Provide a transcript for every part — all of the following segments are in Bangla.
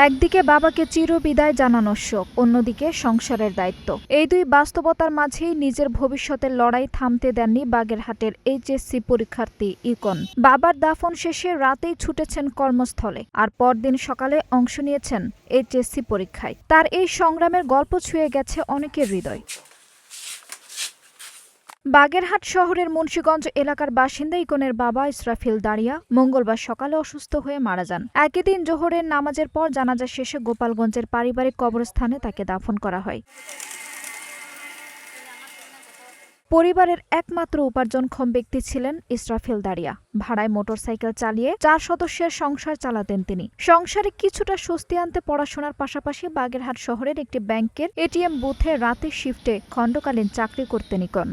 একদিকে বাবাকে চিরবিদায় জানানোর শোক, অন্যদিকে সংসারের দায়িত্ব। এই দুই বাস্তবতার মাঝেই নিজের ভবিষ্যতের লড়াই থামতে দেননি বাগেরহাটের এইচএসসি পরীক্ষার্থী ইকন। বাবার দাফন শেষে রাতেই ছুটেছেন কর্মস্থলে, আর পরদিন সকালে অংশ নিয়েছেন এইচএসসি পরীক্ষায়। তার এই সংগ্রামের গল্প ছুঁয়ে গেছে অনেকের হৃদয়। বাগেরহাট শহরের মুন্সিগঞ্জ এলাকার বাসিন্দা ইকনের বাবা ইসরাফিল দাঁড়িয়া মঙ্গলবার সকালে অসুস্থ হয়ে মারা যান। একই দিন জোহরের নামাজের পর জানাজা শেষে গোপালগঞ্জের পারিবারিক কবরস্থানে তাকে দাফন করা হয়। পরিবারের একমাত্র উপার্জনক্ষম ব্যক্তি ছিলেন ইসরাফিল দাঁড়িয়া। ভাড়ায় মোটরসাইকেল চালিয়ে 4 সদস্যের সংসার চালাতেন তিনি। সংসারে কিছুটা স্বস্তি আনতে পড়াশোনার পাশাপাশি বাগেরহাট শহরের একটি ব্যাংকের এটিএম বুথে রাতের শিফটে খণ্ডকালীন চাকরি করতেন ইকন।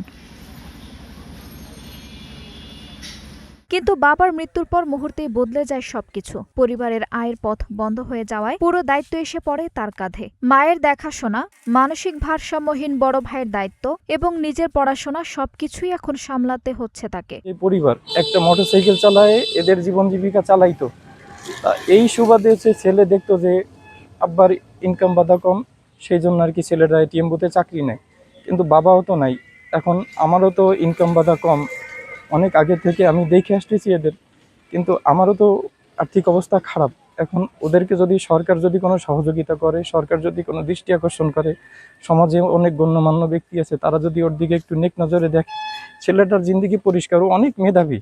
কিন্তু বাবার মৃত্যুর পর মুহূর্তেই বদলে যায় সবকিছু। পরিবারের আয়ের পথ বন্ধ হয়ে যাওয়ায় পুরো দায়িত্ব এসে পড়ে তার কাঁধে। মায়ের দেখাশোনা, মানসিক ভারসাম্যহীন বড় ভাইয়ের দায়িত্ব এবং নিজের পড়াশোনা সবকিছুই এখন সামলাতে হচ্ছে তাকে। এই পরিবার একটা মোটরসাইকেল চালায় এদের জীবন জীবিকা চালাইতো। এই সুবাদে ছেলে দেখতো যে আব্বার ইনকাম বাধা কম, সেই জন্য আর কি ছেলেরা এটিএম বুথে চাকরি নেয়। কিন্তু বাবাও তো নাই, এখন আমারও তো ইনকাম বাধা কম। অনেক আগে থেকে আমি দেখে আসতেছি এদের, কিন্তু আমারও তো আর্থিক অবস্থা খারাপ। এখন ওদেরকে যদি সরকার যদি কোনো সহযোগিতা করে, সরকার যদি কোনো দৃষ্টি আকর্ষণ করে, সমাজে অনেক গণ্যমান্য ব্যক্তি আছে, তারা যদি ওর দিকে একটু নেক নজরে দেখে, ছেলেটার জিন্দেগি পরিষ্কার, ও অনেক মেধাবী।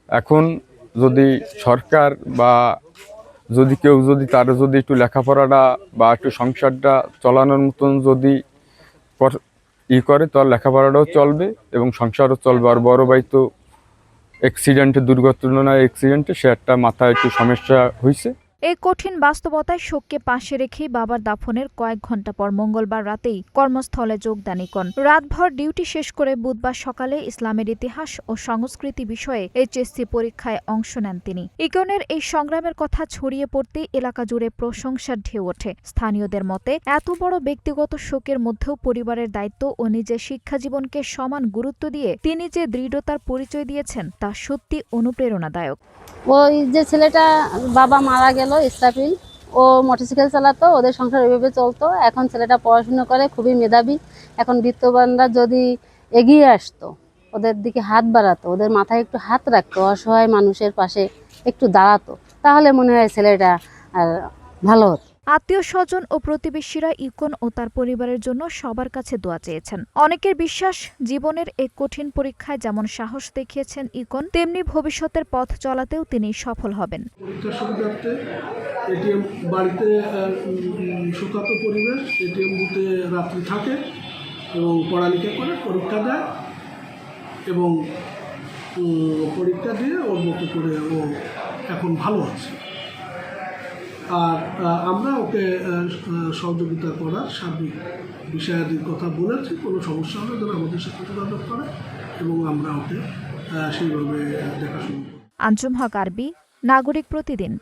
এখন যদি সরকার বা যদি কেউ যদি তারা যদি একটু লেখাপড়াটা বা একটু সংসারটা চালানোর মতন যদি করে, তার লেখাপড়াটাও চলবে এবং সংসারও চলবে। আর বড় ভাই তো দুর্ঘটনায় অ্যাক্সিডেন্টে সে একটা মাথায় একটু সমস্যা হয়েছে। এই কঠিন বাস্তবতায় শোককে পাশে রেখেই বাবার দাফনের কয়েক ঘন্টা পর মঙ্গলবার রাতেই কর্মস্থলে যোগ দেন ইকন। রাতভর ডিউটি শেষ করে বুধবার সকালে ইসলামের ইতিহাস ও সংস্কৃতি বিষয়ে এইচএসসি পরীক্ষায় অংশ নেন তিনি। ইকনের এই সংগ্রামের কথা ছড়িয়ে পড়তে এলাকা জুড়ে প্রশংসার ঢেউ ওঠে। স্থানীয়দের মতে এত বড় ব্যক্তিগত শোকের মধ্যেও পরিবারের দায়িত্ব ও নিজের শিক্ষাজীবনকে সমান গুরুত্ব দিয়ে তিনি যে দৃঢ়তার পরিচয় দিয়েছেন তা সত্যি অনুপ্রেরণাদায়ক। ওই যে ছেলেটা বাবা মারা গেল, ইসরাফিল, ও মোটরসাইকেল চালাতো, ওদের সংসার ওইভাবে চলতো। এখন ছেলেটা পড়াশুনো করে, খুবই মেধাবী। এখন বিত্তবানরা যদি এগিয়ে আসতো, ওদের দিকে হাত বাড়াতো, ওদের মাথায় একটু হাত রাখতো, অসহায় মানুষের পাশে একটু দাঁড়াতো, তাহলে মনে হয় ছেলেটা আর ভালো হতো। আত্মীয় স্বজন ও প্রতিবেশীরা ইকন ও তার পরিবারের জন্য সবার কাছে দোয়া চেয়েছেন। অনেকের বিশ্বাস, জীবনের এই কঠিন পরীক্ষায় যেমন সাহস দেখিয়েছেন ইকন, তেমনি ভবিষ্যতের পথ চলাতেও তিনি সফল হবেন। পরীক্ষার সুবিধার্থে এটিএম বাড়িতে শোকাত পরিবেশ, এটিএম বুথে রাত্রি থাকে এবং পড়ালেখা করে পরীক্ষা দেয় এবং পরীক্ষা দিয়ে ওর মতো করে ও এখন ভালো আছে। আর আমরা ওকে সহযোগিতা করার সার্বিক বিষয়াদির কথা বলেছি। কোনো সমস্যা হলে যেন আমাদের সাথে যোগাযোগ করে এবং আমরা ওকে সেইভাবে দেখাশোনা করি। আঞ্জুম হক আরবি, নাগরিক প্রতিদিন।